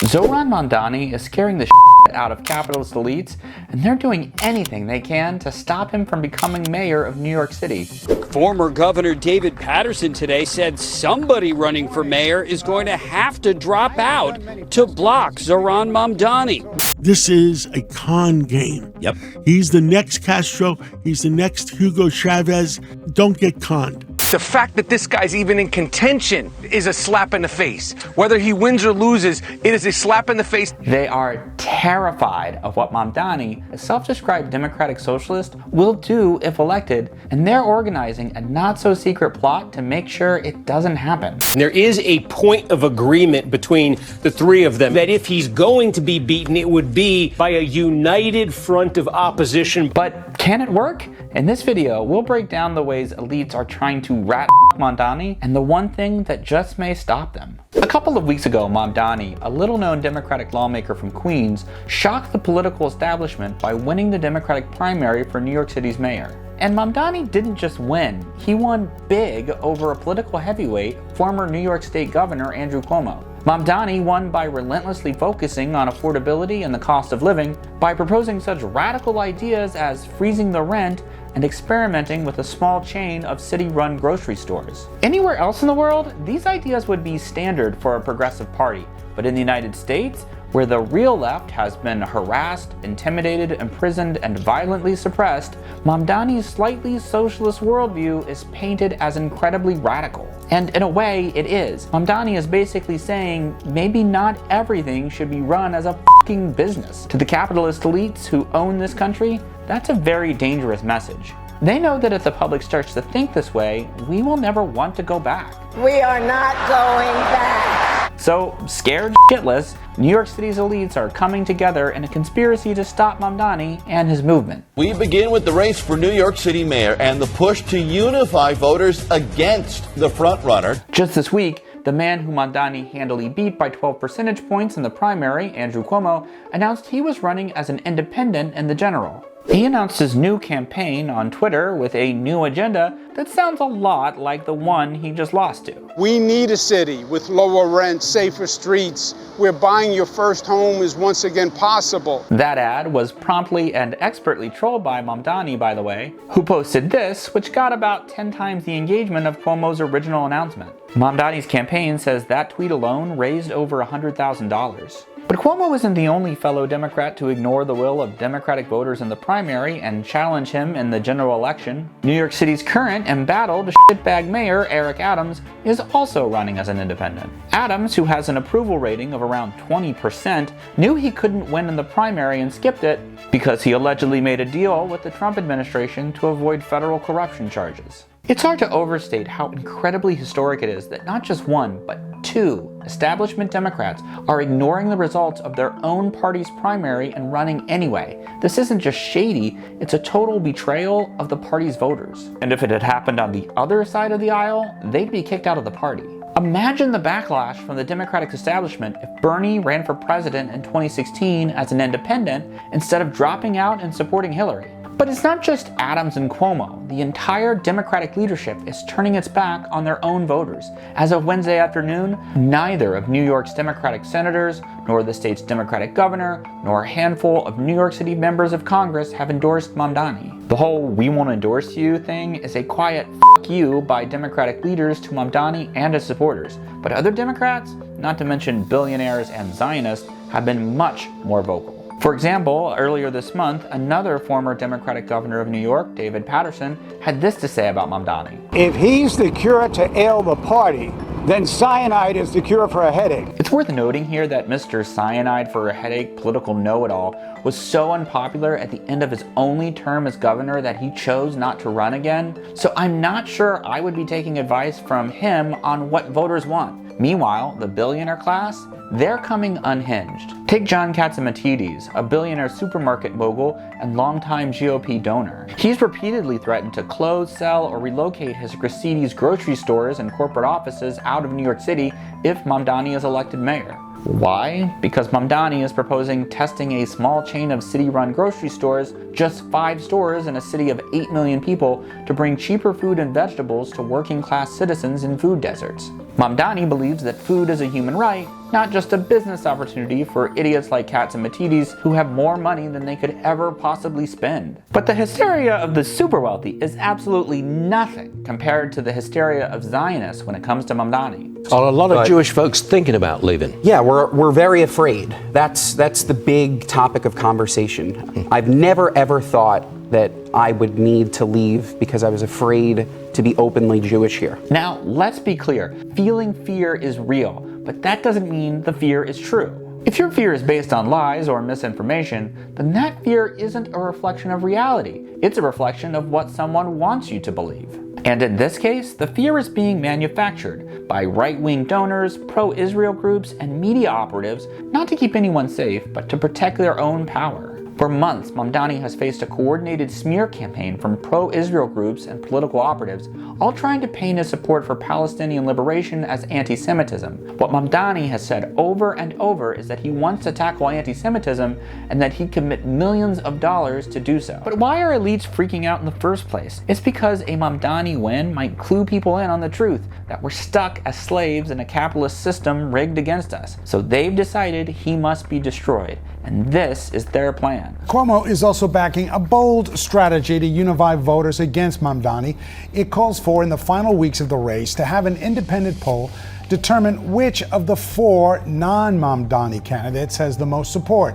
Zohran Mamdani is scaring the shit out of capitalist elites, and they're doing anything they can to stop him from becoming mayor of New York City. Former Governor David Patterson today said somebody running for mayor is going to have to drop out to block Zohran Mamdani. This is a con game. Yep. He's the next Castro. He's the next Hugo Chavez. Don't get conned. The fact that this guy's even in contention is a slap in the face. Whether he wins or loses, it is a slap in the face. They are terrified of what Mamdani, a self-described Democratic Socialist, will do if elected, and they're organizing a not-so-secret plot to make sure it doesn't happen. There is a point of agreement between the three of them that if he's going to be beaten, it would be by a united front of opposition. But can it work? In this video, we'll break down the ways elites are trying to rat Mamdani and the one thing that just may stop them. A couple of weeks ago, Mamdani, a little-known Democratic lawmaker from Queens, shocked the political establishment by winning the Democratic primary for New York City's mayor. And Mamdani didn't just win, he won big over a political heavyweight, former New York State Governor Andrew Cuomo. Mamdani won by relentlessly focusing on affordability and the cost of living, by proposing such radical ideas as freezing the rent and experimenting with a small chain of city-run grocery stores. Anywhere else in the world, these ideas would be standard for a progressive party, but in the United States, where the real left has been harassed, intimidated, imprisoned, and violently suppressed, Mamdani's slightly socialist worldview is painted as incredibly radical. And in a way, it is. Mamdani is basically saying maybe not everything should be run as a fucking business. To the capitalist elites who own this country, that's a very dangerous message. They know that if the public starts to think this way, we will never want to go back. We are not going back. So, scared shitless, New York City's elites are coming together in a conspiracy to stop Mamdani and his movement. We begin with the race for New York City mayor and the push to unify voters against the frontrunner. Just this week, the man who Mamdani handily beat by 12 percentage points in the primary, Andrew Cuomo, announced he was running as an independent in the general. He announced his new campaign on Twitter with a new agenda that sounds a lot like the one he just lost to. We need a city with lower rent, safer streets, where buying your first home is once again possible. That ad was promptly and expertly trolled by Mamdani, by the way, who posted this, which got about 10 times the engagement of Cuomo's original announcement. Mamdani's campaign says that tweet alone raised over $100,000. But Cuomo isn't the only fellow Democrat to ignore the will of Democratic voters in the primary and challenge him in the general election. New York City's current embattled shitbag mayor, Eric Adams, is also running as an independent. Adams, who has an approval rating of around 20%, knew he couldn't win in the primary and skipped it because he allegedly made a deal with the Trump administration to avoid federal corruption charges. It's hard to overstate how incredibly historic it is that not just one, but two establishment Democrats are ignoring the results of their own party's primary and running anyway. This isn't just shady, it's a total betrayal of the party's voters. And if it had happened on the other side of the aisle, they'd be kicked out of the party. Imagine the backlash from the Democratic establishment if Bernie ran for president in 2016 as an independent instead of dropping out and supporting Hillary. But it's not just Adams and Cuomo. The entire Democratic leadership is turning its back on their own voters. As of Wednesday afternoon, neither of New York's Democratic senators, nor the state's Democratic governor, nor a handful of New York City members of Congress have endorsed Mamdani. The whole "we won't endorse you" thing is a quiet "fuck you" by Democratic leaders to Mamdani and his supporters. But other Democrats, not to mention billionaires and Zionists, have been much more vocal. For example, earlier this month, another former Democratic governor of New York, David Patterson, had this to say about Mamdani. If he's the cure to ail the party, then cyanide is the cure for a headache. It's worth noting here that Mr. Cyanide for a Headache political know-it-all was so unpopular at the end of his only term as governor that he chose not to run again. So I'm not sure I would be taking advice from him on what voters want. Meanwhile, the billionaire class, they're coming unhinged. Take John Catsimatidis, a billionaire supermarket mogul and longtime GOP donor. He's repeatedly threatened to close, sell, or relocate his Graciti's grocery stores and corporate offices out of New York City if Mamdani is elected mayor. Why? Because Mamdani is proposing testing a small chain of city-run grocery stores, just 5 stores in a city of 8 million people, to bring cheaper food and vegetables to working-class citizens in food deserts. Mamdani believes that food is a human right, not just a business opportunity for idiots like Katzimatidis who have more money than they could ever possibly spend. But the hysteria of the super wealthy is absolutely nothing compared to the hysteria of Zionists when it comes to Mamdani. A lot of Jewish folks thinking about leaving. Yeah, we're very afraid. That's the big topic of conversation. I've never ever thought that I would need to leave because I was afraid to be openly Jewish here. Now, let's be clear. Feeling fear is real, but that doesn't mean the fear is true. If your fear is based on lies or misinformation, then that fear isn't a reflection of reality. It's a reflection of what someone wants you to believe. And in this case, the fear is being manufactured by right-wing donors, pro-Israel groups, and media operatives, not to keep anyone safe, but to protect their own power. For months, Mamdani has faced a coordinated smear campaign from pro-Israel groups and political operatives, all trying to paint his support for Palestinian liberation as anti-Semitism. What Mamdani has said over and over is that he wants to tackle anti-Semitism and that he'd commit millions of dollars to do so. But why are elites freaking out in the first place? It's because a Mamdani win might clue people in on the truth that we're stuck as slaves in a capitalist system rigged against us. So they've decided he must be destroyed. And this is their plan. Cuomo is also backing a bold strategy to unify voters against Mamdani. It calls for, in the final weeks of the race, to have an independent poll determine which of the 4 non-Mamdani candidates has the most support.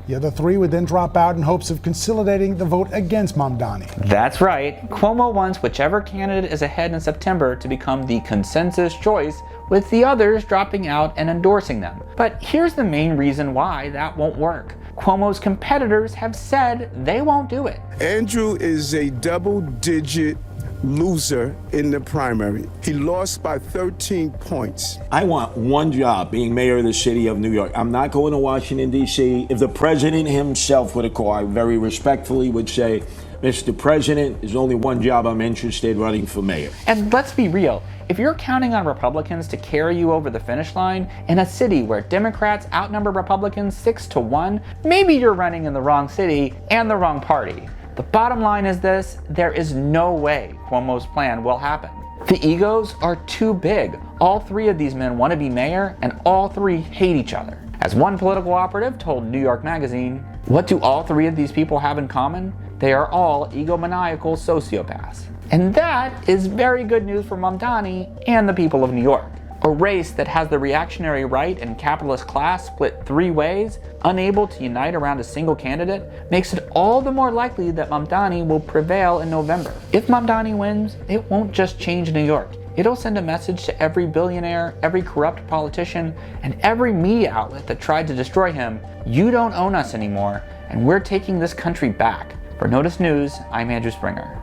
The other 3 would then drop out in hopes of consolidating the vote against Mamdani. That's right. Cuomo wants whichever candidate is ahead in September to become the consensus choice, with the others dropping out and endorsing them. But here's the main reason why that won't work. Cuomo's competitors have said they won't do it. Andrew is a double-digit loser in the primary. He lost by 13 points. I want one job, being mayor of the city of New York. I'm not going to Washington, D.C. If the president himself were to call, I very respectfully would say, Mr. President, there's only one job I'm interested in running for mayor. And let's be real. If you're counting on Republicans to carry you over the finish line in a city where Democrats outnumber Republicans 6-1, maybe you're running in the wrong city and the wrong party. The bottom line is this: there is no way Cuomo's plan will happen. The egos are too big. All 3 of these men want to be mayor, and all 3 hate each other. As one political operative told New York Magazine, what do all 3 of these people have in common? They are all egomaniacal sociopaths. And that is very good news for Mamdani and the people of New York. A race that has the reactionary right and capitalist class split 3 ways, unable to unite around a single candidate, makes it all the more likely that Mamdani will prevail in November. If Mamdani wins, it won't just change New York. It'll send a message to every billionaire, every corrupt politician, and every media outlet that tried to destroy him: you don't own us anymore, and we're taking this country back. For Notice News, I'm Andrew Springer.